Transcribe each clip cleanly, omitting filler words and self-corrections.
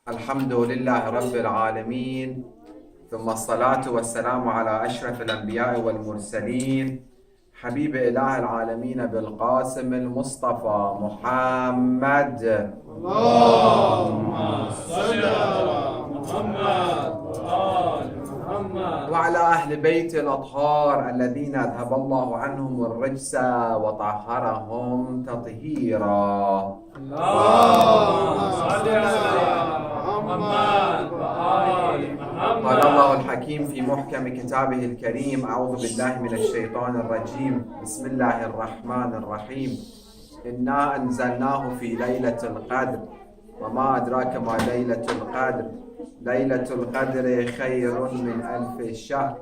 الحمد لله رب العالمين ثم الصلاة والسلام على أشرف الأنبياء والمرسلين حبيب إله العالمين بالقاسم المصطفى محمد. اللهم صل على محمد وآل محمد وعلى أهل بيت الأطهار الذين أذهب الله عنهم الرجس وطهرهم تطهيرا. اللهم صل على محمد وآل محمد. قال الله الحكيم في محكم كتابه الكريم: أعوذ بالله من الشيطان الرجيم، بسم الله الرحمن الرحيم. إنا أنزلناه في ليلة القدر وما أدراك ما ليلة القدر، ليلة القدر خير من 1000 شهر،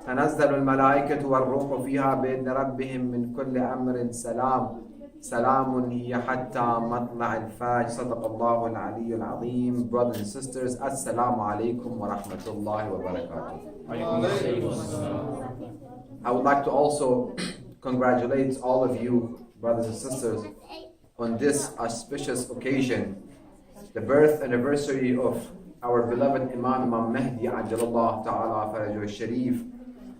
تنزل الملائكة والروح فيها بإذن ربهم من كل أمر سلام، سلام هي حتى مطلع الفجر. صدق الله العلي العظيم. Brothers and sisters, Assalamu alaikum wa rahmatullahi wa barakatuh. I would like to also congratulate all of you, brothers and sisters, on this auspicious occasion, the birth anniversary of our beloved Imam Mahdi Ajalallah Ta'ala Farajul Sharif,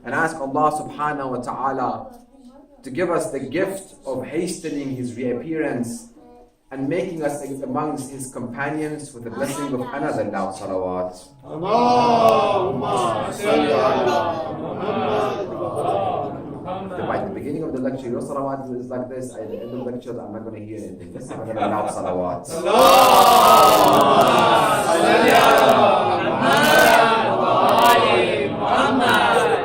and ask Allah subhanahu wa ta'ala to give us the gift of hastening his reappearance and making us amongst his companions with the blessing of another loud salawat. Allahumma salli ala Muhammad wa ali Muhammad. By the beginning of the lecture, your salawat is like this. At the end of the lecture, I'm not going to hear anything. This is going to be loud salawat. Allahumma salli ala Muhammad wa ali Muhammad.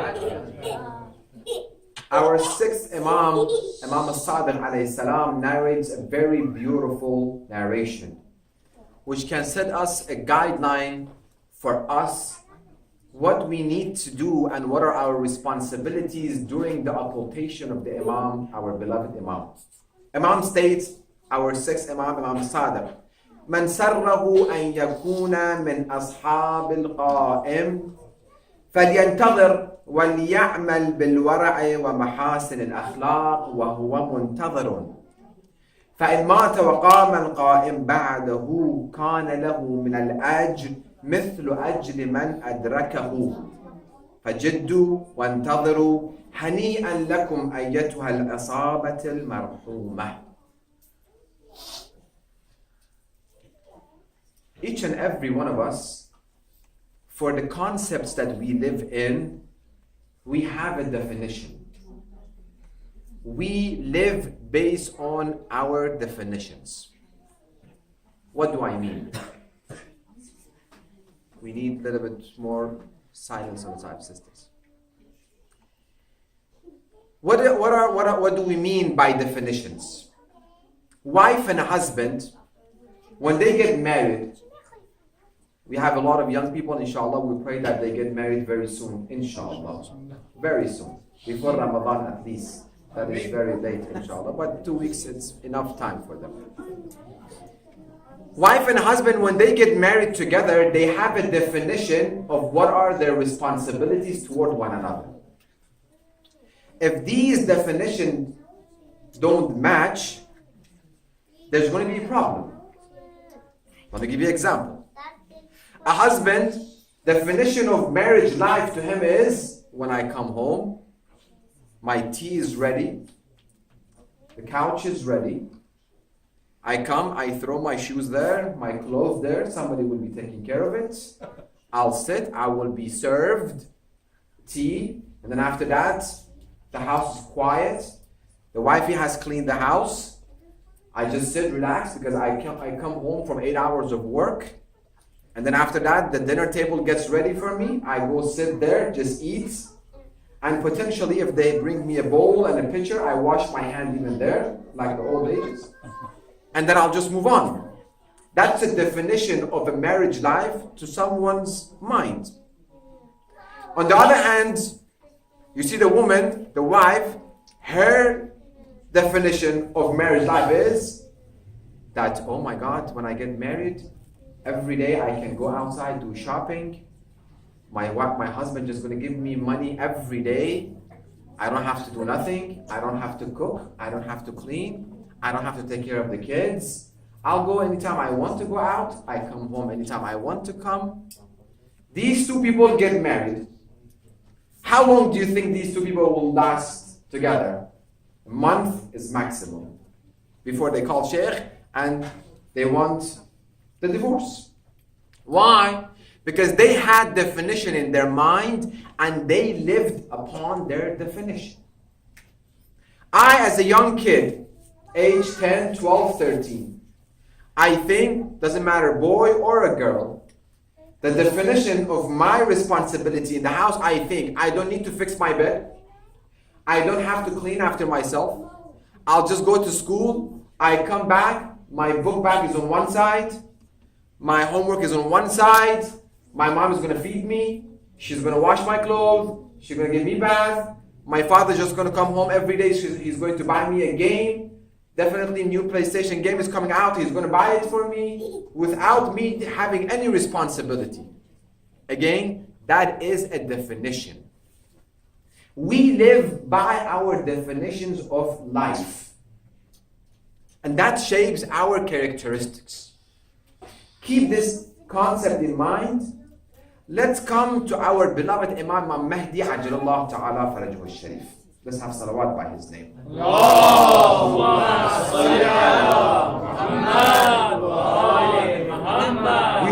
Our sixth Imam, Imam As-Sadiq alayhi salam, narrates a very beautiful narration which can set us a guideline for us what we need to do and what are our responsibilities during the occultation of the Imam, our beloved Imam. Imam states, our sixth Imam, Imam As-Sadiq: من سره أن يكون من أصحاب القائم فلينتظر وليعمل بالورع ومحاسن الأخلاق وهو منتظر، فإن مات وقام القائم بعده كان له من الأجر مثل أجر من أدركه، فجدوا وانتظروا هنيئا لكم أيتها العصابة المرحومة. Each and every one of us, for the concepts that we live in, we have a definition. We live based on our definitions. What do I mean? We need a little bit more silence on the side, sisters. What do we mean by definitions? Wife and husband, when they get married, we have a lot of young people, inshallah, we pray that they get married very soon, inshallah. Very soon. Before Ramadan at least. That is very late, inshallah. But 2 weeks, it's enough time for them. Wife and husband, when they get married together, they have a definition of what are their responsibilities toward one another. If these definitions don't match, there's going to be a problem. Let me give you an example. A husband, definition of marriage life to him is, when I come home, my tea is ready, the couch is ready, I come, I throw my shoes there, my clothes there, somebody will be taking care of it, I'll sit, I will be served tea, and then after that, the house is quiet, the wifey has cleaned the house, I just sit, relax, because I come home from 8 hours of work. And then after that, the dinner table gets ready for me. I go sit there, just eat. And potentially, if they bring me a bowl and a pitcher, I wash my hand even there, like the old ages. And then I'll just move on. That's a definition of a marriage life to someone's mind. On the other hand, you see the woman, the wife, her definition of marriage life is that, oh my God, when I get married, every day I can go outside, do shopping. My husband just going to give me money every day. I don't have to do nothing. I don't have to cook. I don't have to clean. I don't have to take care of the kids. I'll go anytime I want to go out. I come home anytime I want to come. These two people get married. How long do you think these two people will last together? A month is maximum before they call Sheikh and they want the divorce. Why? Because they had definition in their mind and they lived upon their definition. I, as a young kid, age 10, 12, 13, I think, doesn't matter boy or a girl, the definition of my responsibility in the house, I think, I don't need to fix my bed. I don't have to clean after myself. I'll just go to school. I come back. My book bag is on one side. My homework is on one side. My mom is going to feed me. She's going to wash my clothes. She's going to give me a bath. My father's just going to come home every day. He's going to buy me a game. Definitely new PlayStation game is coming out. He's going to buy it for me without me having any responsibility. Again, that is a definition. We live by our definitions of life. And that shapes our characteristics. Keep this concept in mind. Let's come to our beloved Imam Mahdi Ajalallah Ta'ala Farajuhu Sharif. Let's have salawat by his name. We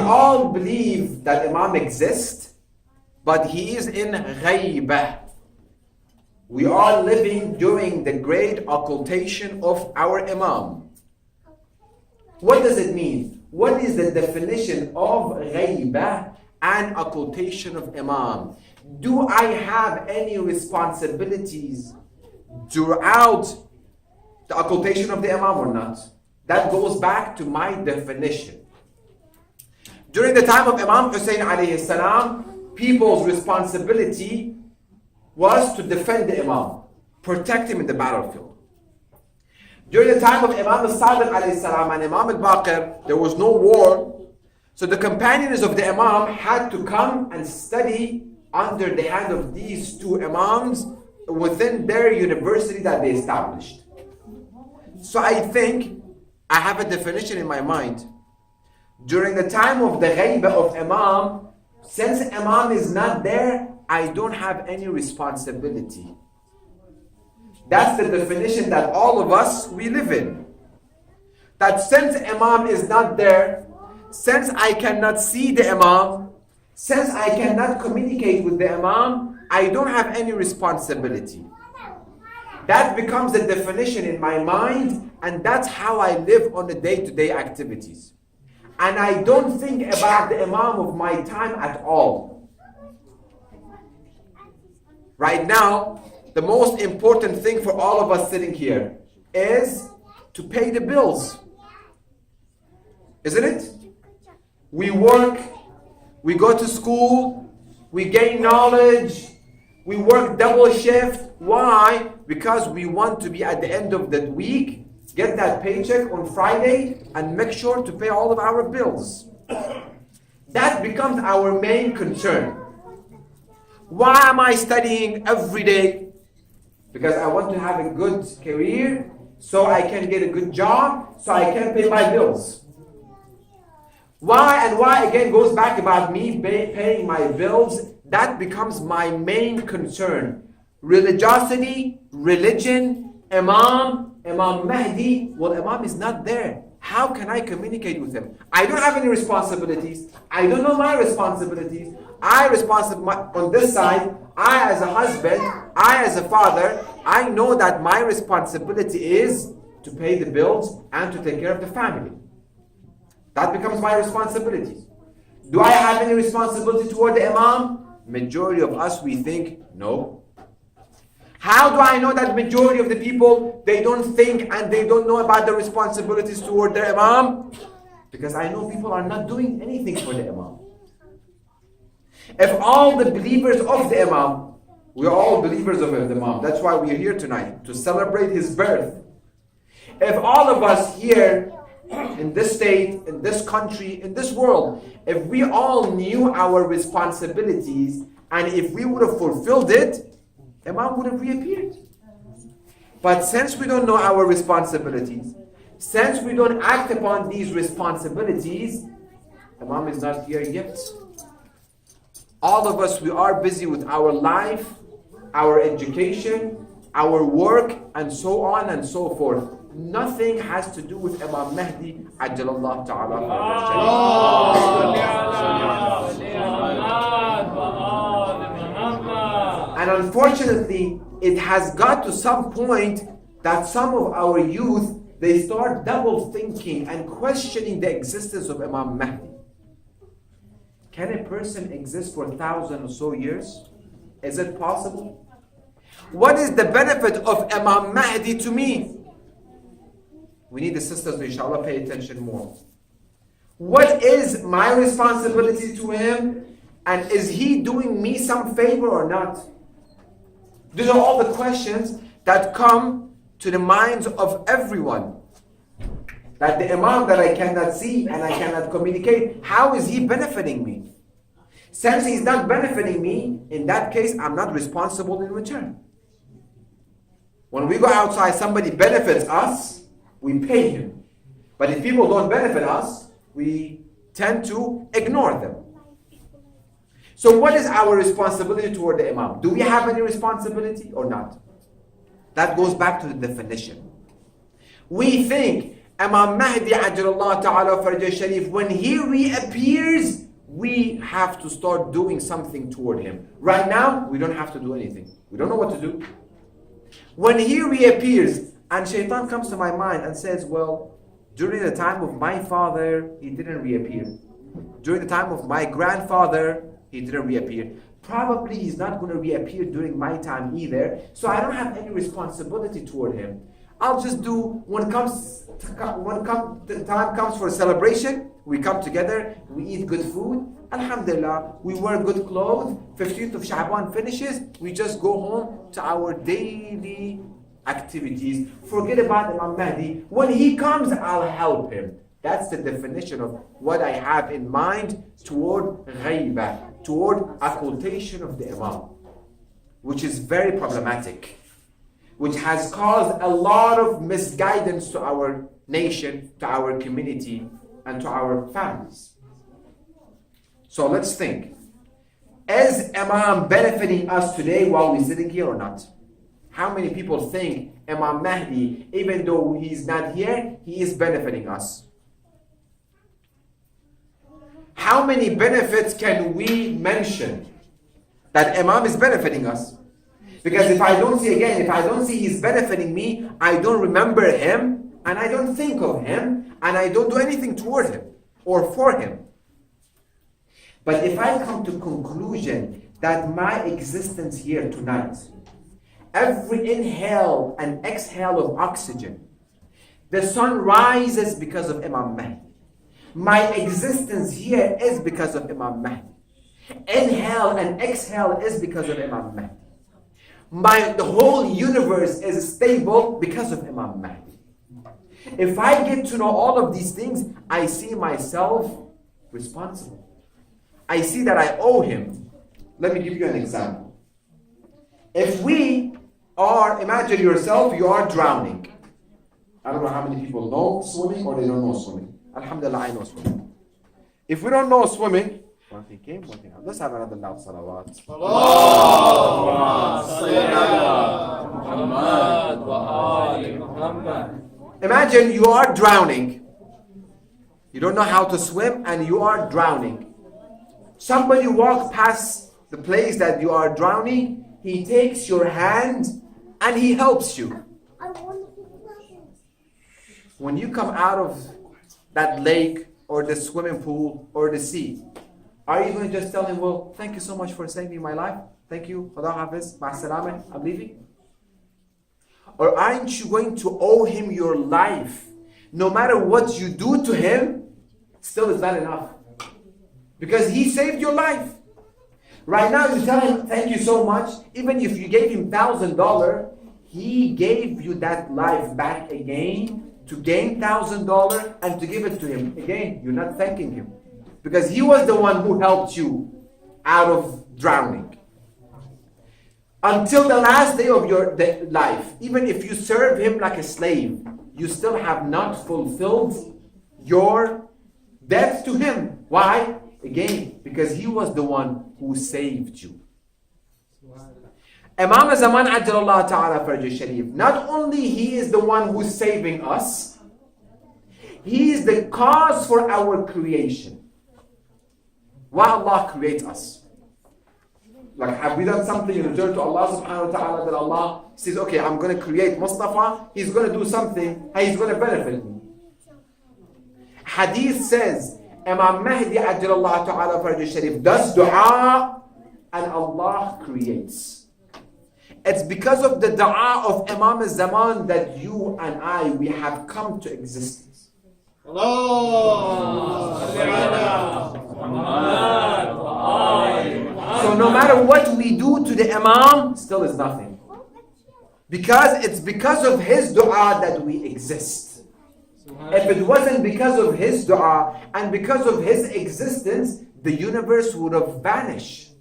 all believe that Imam exists, but he is in ghaibah. We are living during the great occultation of our Imam. What does it mean? What is the definition of ghaibah and occultation of Imam? Do I have any responsibilities throughout the occultation of the Imam or not? That goes back to my definition. During the time of Imam Hussein alayhi salam, people's responsibility was to defend the Imam, protect him in the battlefield. During the time of Imam al-Sadiq alayhi salam and Imam al-Baqir, there was no war. So the companions of the Imam had to come and study under the hand of these two Imams within their university that they established. So I think I have a definition in my mind. During the time of the ghaibah of Imam, since Imam is not there, I don't have any responsibility. That's the definition that all of us, we live in. That since Imam is not there, since I cannot see the Imam, since I cannot communicate with the Imam, I don't have any responsibility. That becomes the definition in my mind, and that's how I live on the day-to-day activities. And I don't think about the Imam of my time at all. Right now, the most important thing for all of us sitting here is to pay the bills. Isn't it? We work, we go to school, we gain knowledge, we work double shift. Why? Because we want to be at the end of the week, get that paycheck on Friday, and make sure to pay all of our bills. That becomes our main concern. Why am I studying every day? Because I want to have a good career, so I can get a good job, so I can pay my bills. Why and why again goes back about me paying my bills. That becomes my main concern. Religiosity, religion, Imam Mahdi. Well, Imam is not there. How can I communicate with him? I don't have any responsibilities. I don't know my responsibilities. On this side, I as a husband, I as a father, I know that my responsibility is to pay the bills and to take care of the family. That becomes my responsibility. Do I have any responsibility toward the Imam? Majority of us, we think, no. How do I know that majority of the people, they don't think and they don't know about the responsibilities toward their Imam? Because I know people are not doing anything for the Imam. If all the believers of the Imam, we're all believers of the Imam, that's why we're here tonight, to celebrate his birth. If all of us here, in this state, in this country, in this world, if we all knew our responsibilities and if we would have fulfilled it, Imam would have reappeared. But since we don't know our responsibilities, Since we don't act upon these responsibilities, Imam is not here yet. All of us, we are busy with our life, our education, our work, and so on and so forth. Nothing has to do with Imam Mahdi Ajjalallah Ta'ala. And unfortunately, it has got to some point that some of our youth, they start double thinking and questioning the existence of Imam Mahdi. Can a person exist for 1,000 or so years? Is it possible? What is the benefit of Imam Mahdi to me? We need the sisters to inshallah pay attention more. What is my responsibility to him? And is he doing me some favor or not? These are all the questions that come to the minds of everyone. That the Imam that I cannot see and I cannot communicate, how is he benefiting me? Since he's not benefiting me, in that case, I'm not responsible in return. When we go outside, somebody benefits us, we pay him. But if people don't benefit us, we tend to ignore them. So what is our responsibility toward the Imam? Do we have any responsibility or not? That goes back to the definition. We think Imam Mahdi Ajjalallah Ta'ala Faraj Sharif, when he reappears, we have to start doing something toward him. Right now, we don't have to do anything. We don't know what to do. When he reappears, and Shaitan comes to my mind and says, well, during the time of my father, he didn't reappear. During the time of my grandfather, he didn't reappear. Probably he's not going to reappear during my time either, so I don't have any responsibility toward him. I'll just do, when the time comes for a celebration, we come together, we eat good food, alhamdulillah, we wear good clothes, 15th of Shaban finishes, we just go home to our daily activities. Forget about Imam Mahdi. When he comes, I'll help him. That's the definition of what I have in mind toward ghaibah, toward occultation of the Imam, which is very problematic, which has caused a lot of misguidance to our nation, to our community, and to our families. So let's think. Is Imam benefiting us today while we're sitting here or not? How many people think Imam Mahdi, even though he's not here, he is benefiting us? How many benefits can we mention that Imam is benefiting us? Because if I don't see he's benefiting me, I don't remember him, and I don't think of him, and I don't do anything toward him or for him. But if I come to conclusion that my existence here tonight, every inhale and exhale of oxygen, the sun rises because of Imam Mahdi. My existence here is because of Imam Mahdi. Inhale and exhale is because of Imam Mahdi. The whole universe is stable because of Imam Mahdi. If I get to know all of these things, I see myself responsible. I see that I owe him. Let me give you an example. If we are, imagine yourself, you are drowning. I don't know how many people know swimming or they don't know swimming. Alhamdulillah, I know swimming. If we don't know swimming, one thing came, one thing out. Let's have another loud salawat. Imagine you are drowning. You don't know how to swim and you are drowning. Somebody walks past the place that you are drowning. He takes your hand and he helps you. When you come out of that lake or the swimming pool or the sea, are you going to just tell him, well, thank you so much for saving my life. Thank you. Khuda Hafiz. Ma'as-salama. I'm leaving. Or aren't you going to owe him your life? No matter what you do to him, still is not enough. Because he saved your life. Right now you tell him, thank you so much. Even if you gave him $1,000, he gave you that life back again to gain $1,000 and to give it to him. Again, you're not thanking him. Because he was the one who helped you out of drowning. until the last day of your life. Even if you serve him like a slave, you still have not fulfilled your debt to him. Why? Again, because he was the one who saved you. Imam Zaman Ajjalallah Ta'ala Farj Sharif, not only he is the one who's saving us, he is the cause for our creation. Why Allah creates us? Like, have we done something in return to Allah subhanahu wa ta'ala that Allah says, okay, I'm going to create Mustafa, he's going to do something, and he's going to benefit me. Hadith says, Imam Mahdi Ajjalallah Ta'ala Farj Sharif does dua and Allah creates. It's because of the dua of Imam al-Zaman that you and I, we have come to existence. So no matter what we do to the Imam, still is nothing. Because it's because of his dua that we exist. If it wasn't because of his dua and because of his existence, the universe would have vanished.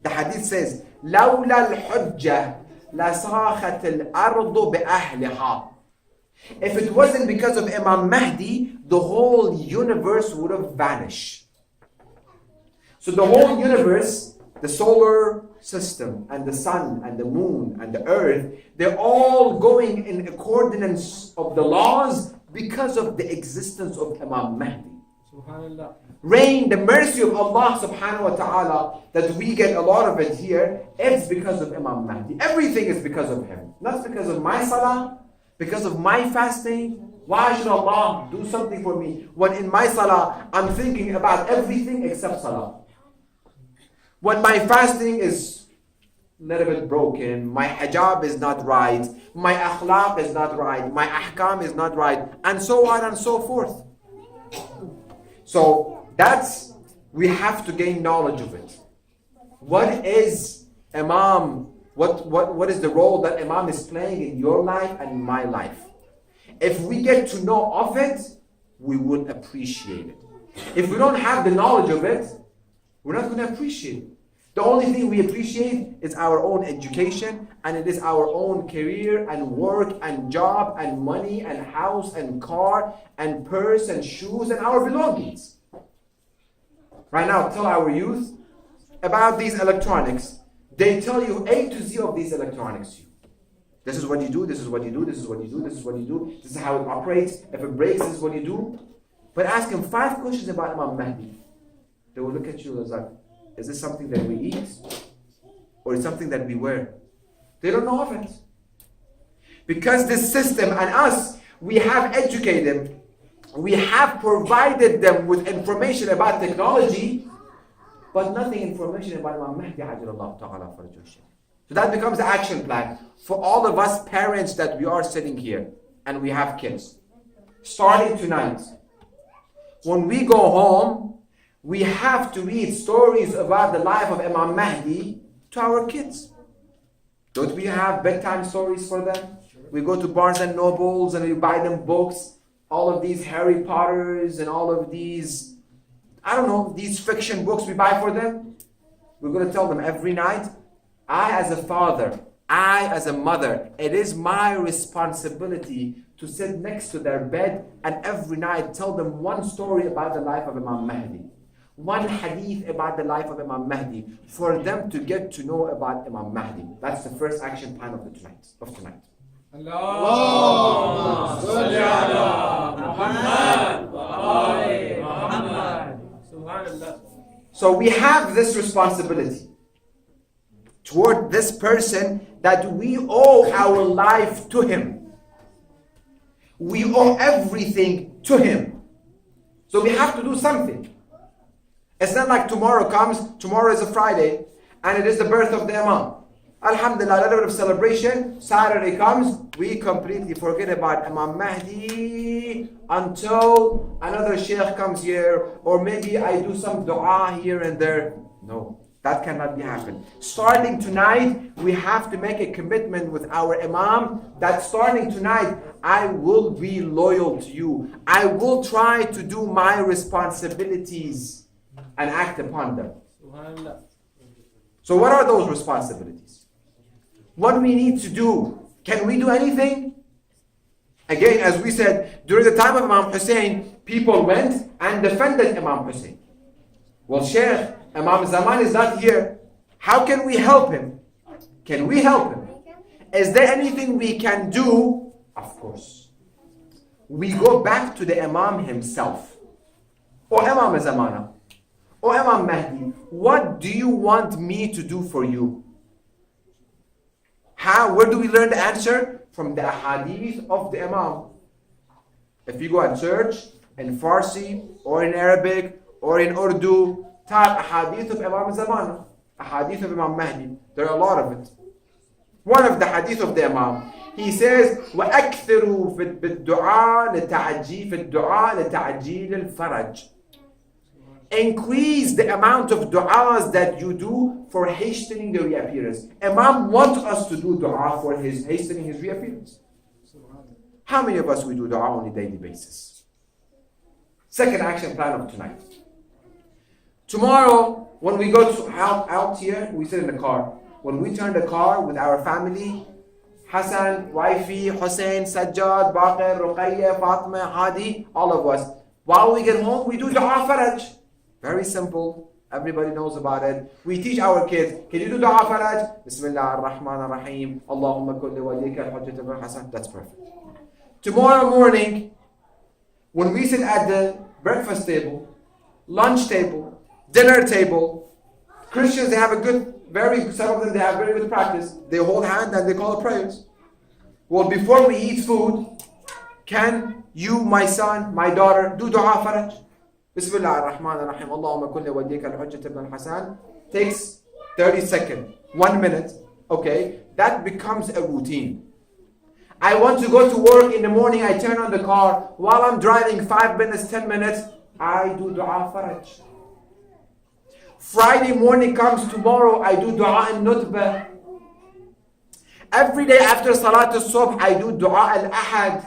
The hadith says, لولا الحجة لصاخت الأرض بأهلها. If it wasn't because of Imam Mahdi, the whole universe would have vanished. So the whole universe, the solar system and the sun and the moon and the earth, they're all going in accordance of the laws because of the existence of Imam Mahdi. Subhanallah. Rain, the mercy of Allah subhanahu wa ta'ala, that we get a lot of it here, it's because of Imam Mahdi. Everything is because of him. Not because of my salah, because of my fasting. Why should Allah do something for me when in my salah I'm thinking about everything except salah? When my fasting is a little bit broken, my hijab is not right, my akhlaq is not right, my ahkam is not right, and so on and so forth. So that's, we have to gain knowledge of it. What is Imam? What is the role that Imam is playing in your life and in my life? If we get to know of it, we would appreciate it. If we don't have the knowledge of it, we're not going to appreciate it. The only thing we appreciate is our own education, and it is our own career and work and job and money and house and car and purse and shoes and our belongings. Right now, tell our youth about these electronics. They tell you A to Z of these electronics. This is what you do, this is what you do, this is what you do, this is what you do, this is how it operates. If it breaks, this is what you do. But ask them 5 questions about Imam Mahdi. They will look at you as like, is this something that we eat? Or is something that we wear? They don't know of it. Because this system and us, we have educated them. We have provided them with information about technology, but nothing information about Imam Mahdi Ajjalallah Ta'ala Farj Sharif. So that becomes the action plan for all of us parents that we are sitting here and we have kids. Starting tonight, when we go home, we have to read stories about the life of Imam Mahdi to our kids. Don't we have bedtime stories for them? We go to Barnes and Nobles and we buy them books, all of these Harry Potters and all of these, I don't know, these fiction books we buy for them. We're going to tell them every night, I as a father, I as a mother, it is my responsibility to sit next to their bed and every night tell them one story about the life of Imam Mahdi. One hadith about the life of Imam Mahdi for them to get to know about Imam Mahdi. That's the first action plan of tonight. Allahumma salli ala Muhammad wa ali Muhammad. Subhanallah. So we have this responsibility toward this person that we owe our life to him. We owe everything to him. So we have to do something. It's not like tomorrow comes, tomorrow is a Friday, and it is the birth of the Imam. Alhamdulillah, a little bit of celebration. Saturday comes, we completely forget about Imam Mahdi until another Sheikh comes here, or maybe I do some dua here and there. No, that cannot be happen. Starting tonight, we have to make a commitment with our Imam that starting tonight, I will be loyal to you. I will try to do my responsibilities and act upon them. So what are those responsibilities? what we need to do. Can we do anything? Again, as we said, during the time of Imam Hussein, people went and defended Imam Hussein. Well, Sheikh, Imam Zaman is not here. How can we help him? Can we help him? Is there anything we can do? Of course. We go back to the Imam himself. Or Imam Zamana. Or Imam Mahdi. What do you want me to do for you? How? Where do we learn the answer? From the ahadith of the Imam. If you go and search in Farsi or in Arabic or in Urdu, type ahadith of Imam Zamana, ahadith of Imam Mahdi. There are a lot of it. One of the hadith of the Imam, he says, وَأَكْثِرُوا فِي الدُّعَاءِ لِتَعْجِيلِ الْفَرَجِ. Increase the amount of du'as that you do for hastening the reappearance. Imam wants us to do du'a for his hastening his reappearance. How many of us we do du'a on a daily basis? Second action plan of tonight. Tomorrow, when we go to out here, we sit in the car. When we turn the car with our family, Hassan, wifey, Hussein, Sajjad, Baqir, Ruqayya, Fatima, Hadi, all of us. While we get home, we do du'a faraj. Very simple. Everybody knows about it. We teach our kids, can you do du'a faraj? Bismillah ar-Rahman ar-Rahim. Allahumma kulli walika al-hujjat al-Hasan. That's perfect. Tomorrow morning, when we sit at the breakfast table, lunch table, dinner table, Christians, they have a good, some of them, they have very good practice. They hold hands and they call the prayers. Well, before we eat food, can you, my son, my daughter, do du'a faraj? Bismillah ar-Rahman ar-Rahim. Allahumma kulli wadika al-hujjat ibn al-Hasan. Takes 30 seconds, 1 minute. Okay, that becomes a routine. I want to go to work in the morning, I turn on the car. While I'm driving 5 minutes, 10 minutes, I do du'a faraj. Friday morning comes tomorrow, I do du'a al-nutbah. Every day after Salat al-Subh, I do du'a al-ahad.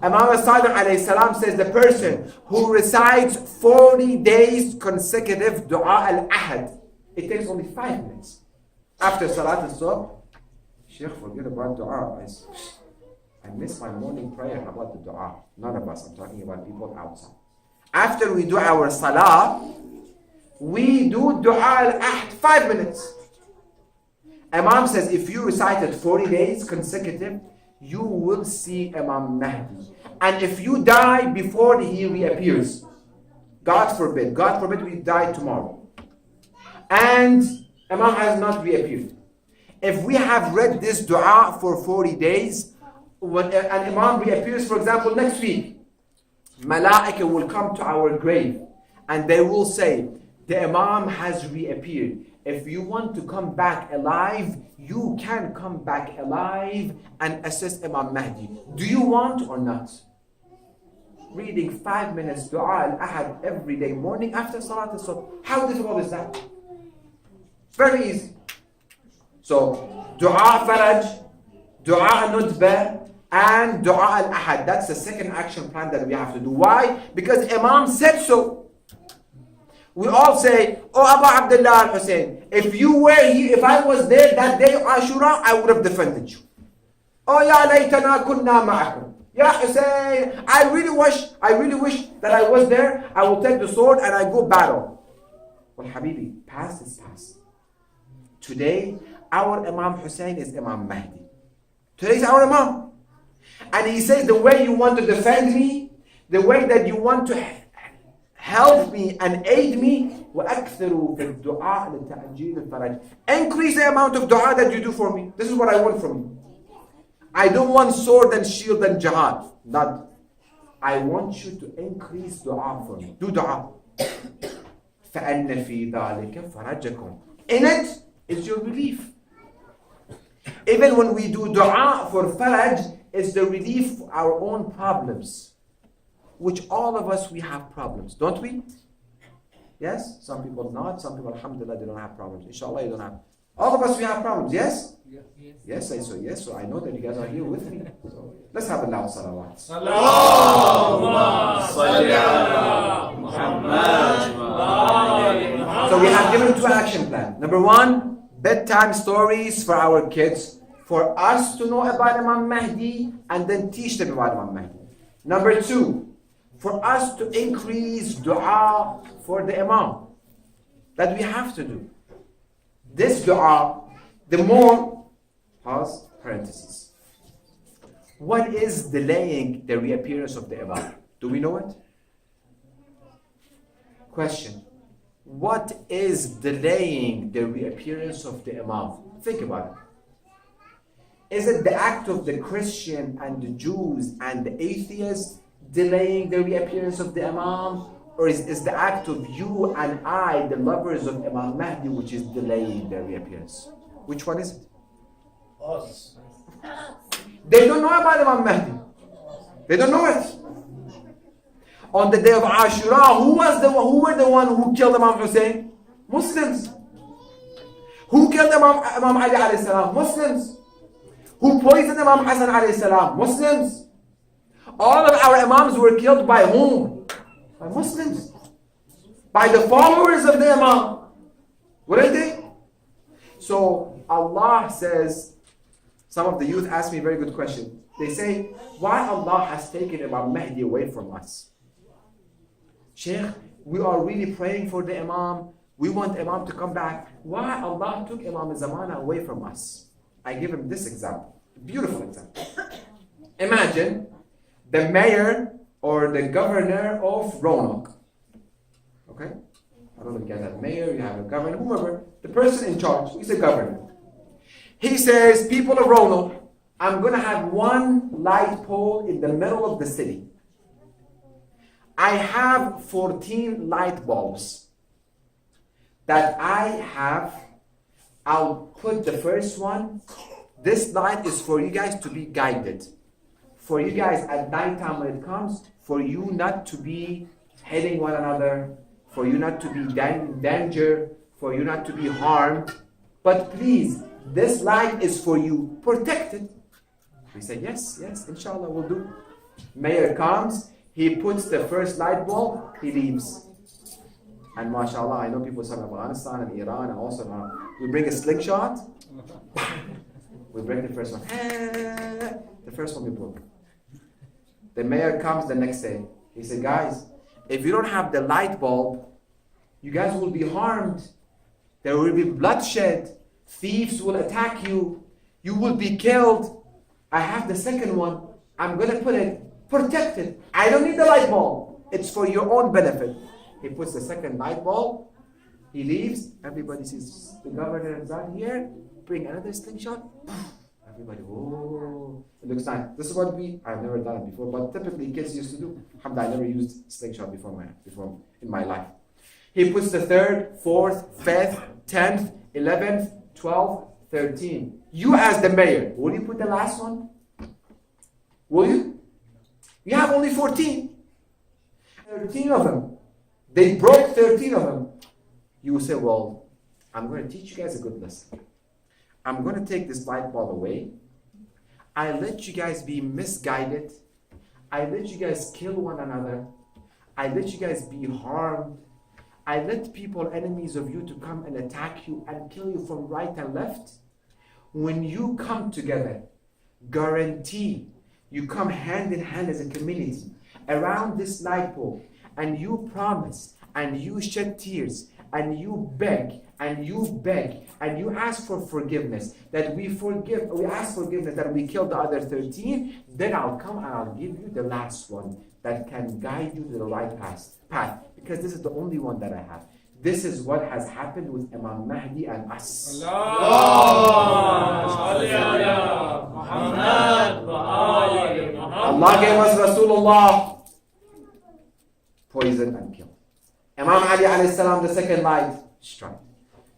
Imam al-Sadiq alayhi salam says the person who recites 40 days consecutive du'a al-ahad, it takes only 5 minutes. After Salat al-Subh, Sheikh, forget about du'a. I miss my morning prayer. How about the du'a? None of us. I'm talking about people outside. After we do our salah, we do du'a al-ahd, 5 minutes. Imam says if you recite it 40 days consecutive, you will see Imam Mahdi. And if you die before he reappears, God forbid we die tomorrow, and Imam has not reappeared. If we have read this dua for 40 days, when an Imam reappears, for example, next week, Malaika will come to our grave and they will say, the Imam has reappeared. If you want to come back alive, you can come back alive and assist Imam Mahdi. Do you want or not? Reading 5 minutes dua al-ahad every day morning after Salat al-Subh. How difficult is that? Very easy. So, dua faraj, dua al-nutbah, and dua al-ahad. That's the second action plan that we have to do. Why? Because Imam said so. We all say, oh Abu Abdullah al-Hussein, if you were here, if I was there that day of Ashura, I would have defended you. Oh ya laytana kunna ma'akum. Ya Hussein, I really wish that I was there. I will take the sword and I go battle. Well, Habibi, past is past. Today, our Imam Hussein is Imam Mahdi. Today is our Imam. And he says, the way you want to defend me, the way that you want to help me and aid me, وَأَكْثِرُوا فِي الدُّعَاءِ لِتَعْجِيلِ الْفَرَجِ. Increase the amount of dua that you do for me. This is what I want from you. I don't want sword and shield and jihad. Not. I want you to increase dua for me. Do dua. فَأَنَّ فِي ذَلِكَ فَرَجَكُمْ. In it is your relief. Even when we do dua for faraj, it's the relief for our own problems. Which all of us, we have problems, don't we? Yes? Some people not. Some people, alhamdulillah, they don't have problems. Inshallah, you don't have. All of us, we have problems, yes? Yes, I say yes. So I know that you guys are here with me. So let's have a loud salawat. So we have given 2 action plans. Number 1, bedtime stories for our kids, for us to know about Imam Mahdi and then teach them about Imam Mahdi. Number 2, for us to increase dua for the Imam. That we have to do. This dua, the more, pause, parentheses. What is delaying the reappearance of the Imam? Do we know it? Question. What is delaying the reappearance of the Imam? Think about it. Is it the act of the Christian and the Jews and the atheists delaying the reappearance of the Imam? Or is the act of you and I, the lovers of Imam Mahdi, which is delaying their reappearance? Which one is it? Us. They don't know about Imam Mahdi. They don't know it. On the day of Ashura, who were the one who killed Imam Hussein? Muslims. Who killed Imam Ali alayhi salam? Muslims. Who poisoned Imam Hassan alayhi salam? Muslims. All of our Imams were killed by whom? By Muslims. By the followers of the Imam. Weren't they? So Allah says, some of the youth ask me a very good question. They say, why Allah has taken Imam Mahdi away from us? Sheikh, we are really praying for the Imam. We want Imam to come back. Why Allah took Imam Zamana away from us? I give him this example. Beautiful example. Imagine the mayor or the governor of Roanoke. Okay? I don't know if you guys have a mayor, you have a governor, whoever. The person in charge, he's a governor. He says, people of Roanoke, I'm going to have one light pole in the middle of the city. I have 14 light bulbs that I have. I'll put the first one. This light is for you guys to be guided. For you guys at nighttime when it comes, for you not to be hitting one another, for you not to be in danger, for you not to be harmed. But please, this light is for you. Protect it. We say, yes, inshallah, we'll do. Mayor comes, he puts the first light bulb, he leaves. And mashallah, I know people from Afghanistan and Iran and also we bring a slingshot, we break the first one. The first one we broke. The mayor comes the next day. He said, guys, if you don't have the light bulb, you guys will be harmed. There will be bloodshed. Thieves will attack you. You will be killed. I have the second one. I'm going to put it. Protect it. I don't need the light bulb. It's for your own benefit. He puts the second light bulb. He leaves. Everybody sees the governor is out here. Bring another slingshot. Everybody, whoa. It looks nice. This is what I've never done it before, but typically kids used to do. Alhamdulillah, I never used slingshot before in my life. He puts the 3rd, 4th, 5th, 10th, 11th, 12th, 13th. You as the mayor, will you put the last one? Will you? You have only 14. 13 of them. They broke 13 of them. You will say, well, I'm going to teach you guys a good lesson. I'm going to take this light bulb away. I let you guys be misguided. I let you guys kill one another. I let you guys be harmed. I let people, enemies of you, to come and attack you and kill you from right and left. When you come together, guarantee you come hand in hand as a community around this light pole, and you promise and you shed tears and you beg and you ask for forgiveness, that we ask forgiveness that we killed the other 13, then I'll come and I'll give you the last one that can guide you to the right path, because this is the only one that I have. This is what has happened with Imam Mahdi and us. Allah gave us Rasulullah, poisoned and killed. Imam Ali alayhi salam, the second light, struck.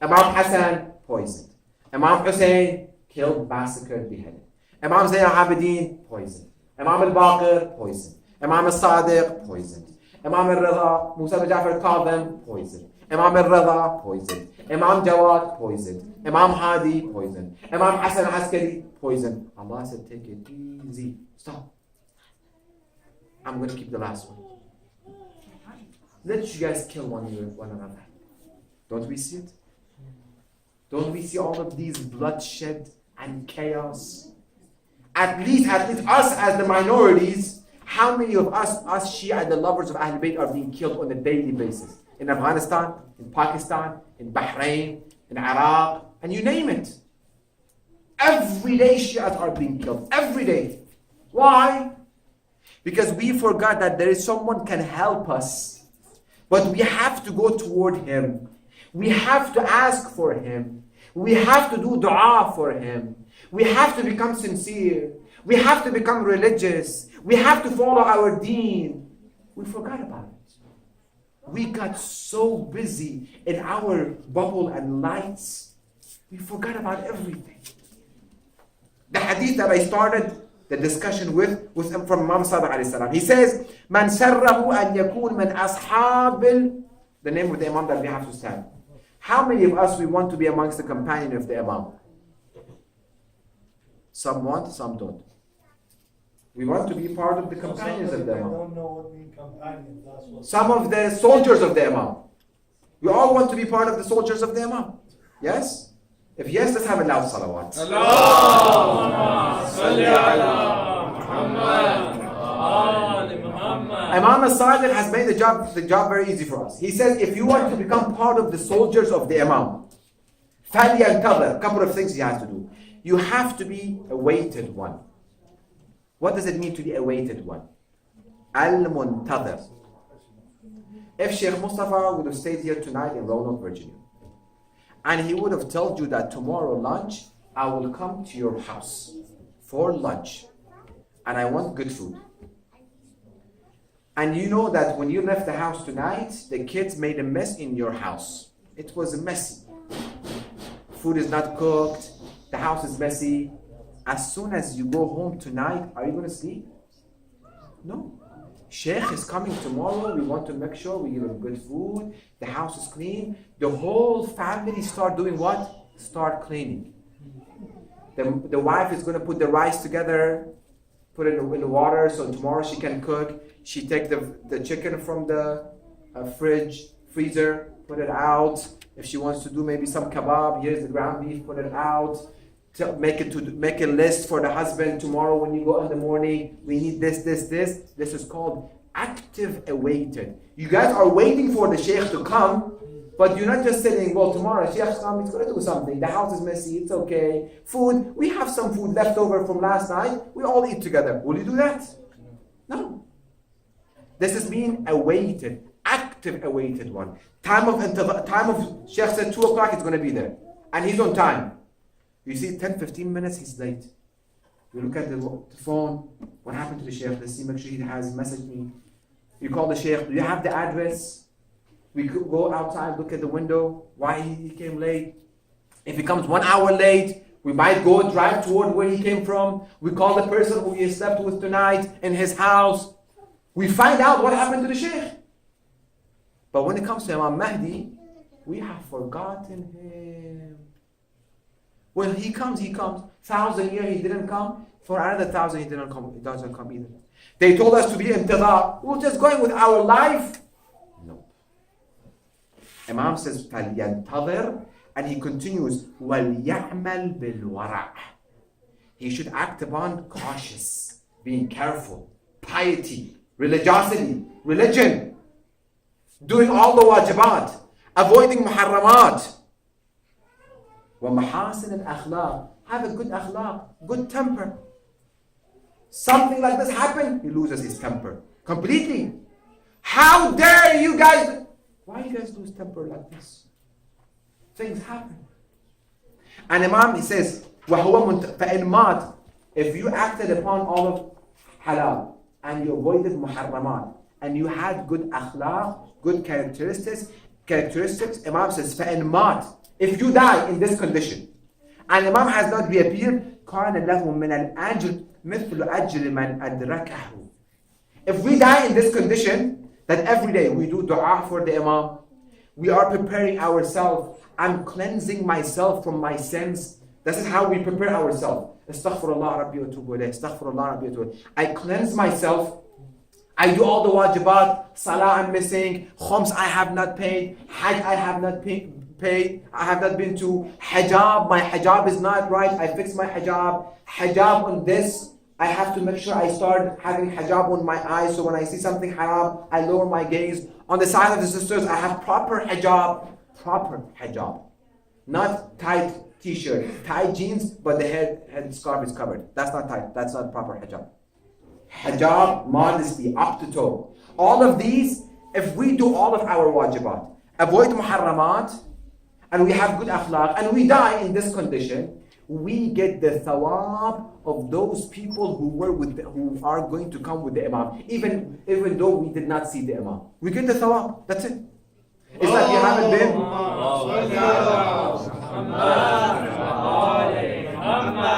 Imam Hassan, poisoned. Imam Hussein, killed, massacred, beheaded. Imam Zayn al-Abidin, poisoned. Imam al-Baqir, poisoned. Imam al-Sadiq, poisoned. Imam al-Rida, Musa bin Jaffery called them, poisoned. Imam al-Rida, poisoned. Imam Jawad, poisoned. Imam Hadi, poisoned. Imam Hassan al-Askari, poisoned. Allah said, take it easy. Stop. I'm going to keep the last one. Let you guys kill one another. Don't we see it? Don't we see all of these bloodshed and chaos? At least us as the minorities, how many of us Shia, the lovers of Ahlul Bayt, are being killed on a daily basis? In Afghanistan, in Pakistan, in Bahrain, in Iraq, and you name it. Every day Shias are being killed. Every day. Why? Because we forgot that there is someone can help us. But we have to go toward him. We have to ask for him. We have to do dua for him. We have to become sincere. We have to become religious. We have to follow our deen. We forgot about it. We got so busy in our bubble and lights. We forgot about everything. The hadith that I started the discussion with was from Imam Sadiq alayhi salam. He says, "Man sarrahu an yakun min ashabil." The name of the Imam that we have to stand. How many of us we want to be amongst the companion of the Imam? Some want, some don't. We want to be part of the companions of the I Imam. don't know what mean companion. That's what. Some of the soldiers of the Imam. We all want to be part of the soldiers of the Imam. Yes? If yes, let's have a loud salawat. Allahumma salli ala Muhammad wa ali Muhammad. Imam al-Sadiq has made the job very easy for us. He says, if you want to become part of the soldiers of the Imam, a couple of things he has to do. You have to be a weighted one. What does it mean to be a weighted one? Al-Muntadhir. If Sheikh Mustafa would have stayed here tonight in Roanoke, Virginia, and he would have told you that tomorrow lunch, I will come to your house for lunch, and I want good food. And you know that when you left the house tonight, the kids made a mess in your house. It was messy. Food is not cooked. The house is messy. As soon as you go home tonight, are you going to sleep? No. Sheikh is coming tomorrow. We want to make sure we give him good food. The house is clean. The whole family start doing what? Start cleaning. The wife is going to put the rice together, put it in the water so tomorrow she can cook. She take the chicken from the freezer, put it out. If she wants to do maybe some kebab, here's the ground beef, put it out. Make a list for the husband. Tomorrow when you go in the morning, we need this. This is called active awaited. You guys are waiting for the Sheikh to come, but you're not just sitting, well, tomorrow Sheikh's come, he's going to do something. The house is messy, it's okay. Food, we have some food left over from last night. We all eat together. Will you do that? No. This is being awaited, active awaited one. Time of Sheikh said 2 o'clock, he's going to be there. And he's on time. You see 10, 15 minutes, he's late. You look at the phone, what happened to the Sheikh? Let's see, make sure he has messaged me. You call the Sheikh, do you have the address? We could go outside, look at the window, why he came late. If he comes 1 hour late, we might go drive toward where he came from. We call the person who he slept with tonight in his house. We find out what happened to the Sheikh. But when it comes to Imam Mahdi, we have forgotten him. When he comes, he comes. 1,000 years he didn't come. For another 1,000 he didn't come. He doesn't come either. They told us to be intidar. We're just going with our life. No. Imam says, فَلْيَنْتَظِرْ, and he continues, وَلْيَعْمَلْ بِالْوَرَعْ. He should act upon cautious, being careful, piety, religiosity, religion, doing all the wajibat, avoiding muharramat. وَمَحَاسِنَ الْأَخْلَاقِ, have a good akhlaq, good temper. Something like this happened, he loses his temper completely. How dare you guys? Why you guys lose temper like this? Things happen. And Imam, he says, وَهُوَ فَإِنْ مَاتْ, if you acted upon all of halal and you avoided muharramat and you had good akhlaq, good characteristics, Imam says, فَإِنْ مَاتْ, if you die in this condition, and Imam has not reappeared, كَانَ لَهُ مِنَ الْأَجْرِ مِثْلُ أَجْرِ مَنْ أَدْرَكَهُ. If we die in this condition, that every day we do dua for the Imam, we are preparing ourselves, I'm cleansing myself from my sins. This is how we prepare ourselves. Astaghfirullah Rabbi wa tubu ilayh. Astaghfirullah Rabbi wa tubu ilayh. I cleanse myself. I do all the wajibat. Salah I'm missing. Khums I have not paid. Hajj I have not paid. pay. I have not been to hijab. My hijab is not right. I fix my hijab. Hijab on this. I have to make sure I start having hijab on my eyes, so when I see something haram, I lower my gaze. On the side of the sisters, I have proper hijab. Proper hijab. Not tight t-shirt, tight jeans, but the head scarf is covered. That's not tight. That's not proper hijab. Hijab, modesty, up to toe. All of these, if we do all of our wajibat, avoid muharramat, and we have good akhlaq, and we die in this condition, we get the thawab of those people who are going to come with the imam, even though we did not see the imam. We get the thawab. That's it. It's like you haven't been.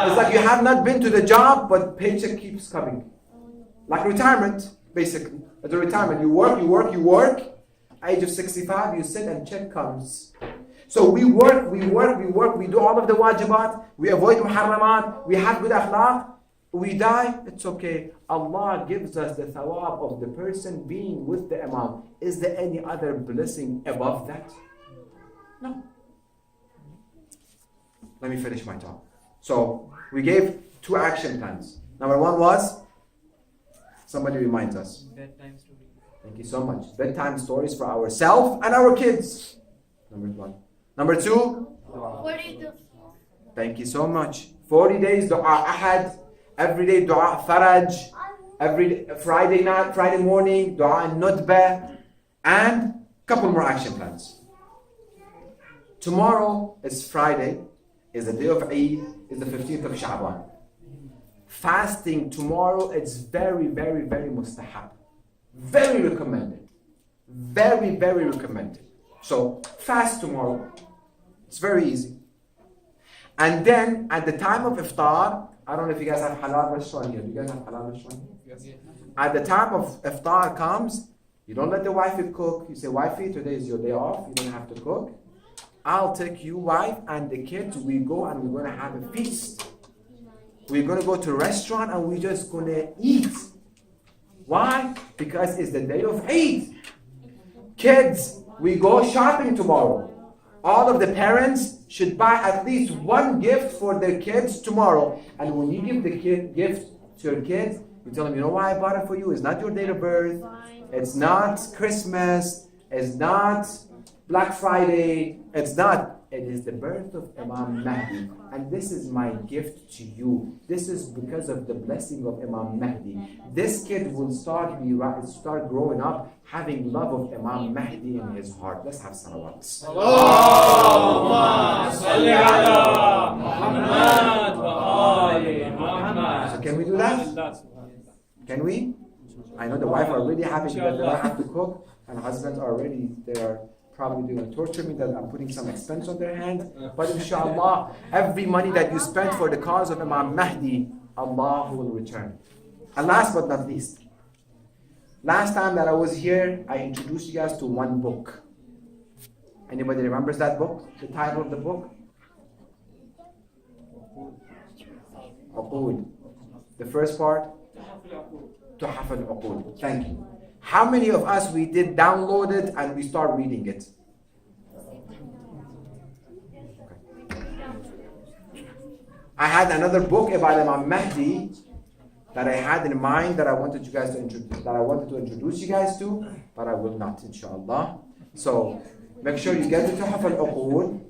It's like you have not been to the job, but paycheck keeps coming. Like retirement, basically. At the retirement, you work. Age of 65, you sit and check comes. So we work, we do all of the wajibat, we avoid muharramat, we have good akhlaq, we die, it's okay. Allah gives us the thawab of the person being with the imam. Is there any other blessing above that? No. Let me finish my talk. So, we gave 2 action plans. Number 1 was, somebody reminds us. Bedtime story. Thank you so much. Bedtime stories for ourselves and our kids. Number 1. Number 2? 40 days. Thank you so much. 40 days dua ahad. Every day dua faraj. Every Friday night, Friday morning, dua nutbah. And a couple more action plans. Tomorrow is Friday. Is the day of Eid. Is the 15th of Shaban. Fasting tomorrow is very, very, very mustahab. Very recommended. Very, very recommended. So, fast tomorrow. It's very easy. And then, at the time of iftar, I don't know if you guys have halal restaurant here. Do you guys have halal restaurant here? Yes. At the time of iftar comes, you don't let the wifey cook. You say, wifey, today is your day off. You don't have to cook. I'll take you, wife, and the kids. We go and we're going to have a feast. We're going to go to a restaurant and we're just going to eat. Why? Because it's the day of Eid. Kids, we go shopping tomorrow. All of the parents should buy at least one gift for their kids tomorrow. And when you give the gift to your kids, you tell them, you know why I bought it for you? It's not your date of birth. It's not Christmas. It's not Black Friday. It's not. It is the birth of Imam Mahdi. And this is my gift to you. This is because of the blessing of Imam Mahdi. This kid will start growing up having love of Imam Mahdi in his heart. Let's have salawats. Allahumma salli ala Muhammad wa ali Muhammad. So can we do that? Can we? I know the wife are really happy because they don't have to cook, and husbands are already, they are probably going to torture me that I'm putting some expense on their hand. But inshallah, every money that you spend for the cause of Imam Mahdi, Allah will return. And last but not least, last time that I was here, I introduced you guys to one book. Anybody remembers that book? The title of the book? Uqud. The first part? Tuhaf al-Uqud. Thank you. How many of us we did download it and we start reading it? Okay. I had another book about Imam Mahdi that I had in mind that I wanted to introduce you guys to, but I will not, inshallah. So make sure you get the Tuhaf al-Uqud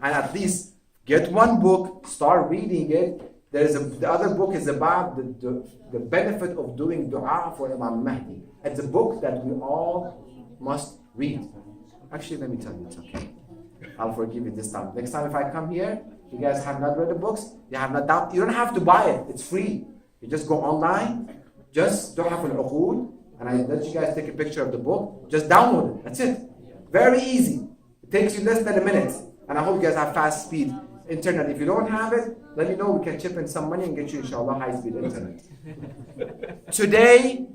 and at least get one book, start reading it. The other book is about the benefit of doing dua for Imam Mahdi. It's a book that we all must read. Actually, let me tell you, it's okay. I'll forgive you this time. Next time if I come here, you guys have not read the books, you don't have to buy it. It's free. You just go online, just Tuhaf al-Uqud, and I let you guys take a picture of the book. Just download it. That's it. Very easy. It takes you less than a minute. And I hope you guys have fast speed internet. If you don't have it, let me know. We can chip in some money and get you, inshallah, high-speed internet. Today,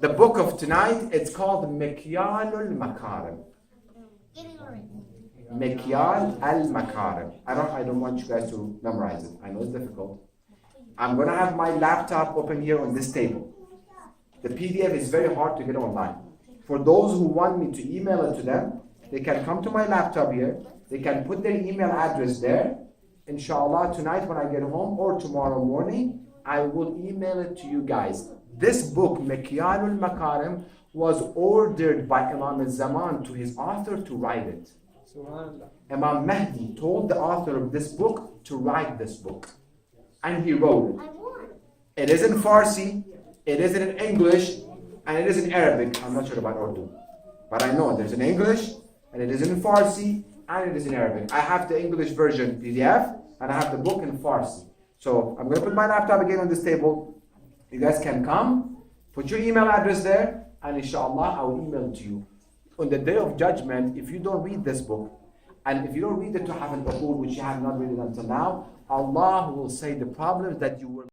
the book of tonight, it's called Mikyal al-Makarim. Mikyal al-Makarim. I don't want you guys to memorize it. I know it's difficult. I'm going to have my laptop open here on this table. The PDF is very hard to get online. For those who want me to email it to them, they can come to my laptop here. They can put their email address there. Inshallah, tonight when I get home or tomorrow morning, I will email it to you guys. This book, Mikyalul Makarim, was ordered by Imam al-Zaman to his author to write it. Imam Mahdi told the author of this book to write this book. And he wrote it. It is in Farsi, it is in English, and it is in Arabic. I'm not sure about Urdu. But I know there's in English, and it is in Farsi, and it is in Arabic. I have the English version PDF, and I have the book in Farsi. So I'm going to put my laptop again on this table. You guys can come, put your email address there, and inshallah, I will email it to you. On the day of judgment, if you don't read this book, and if you don't read the Tuhaf al-Uqul, which you have not read it until now, Allah will say the problems that you were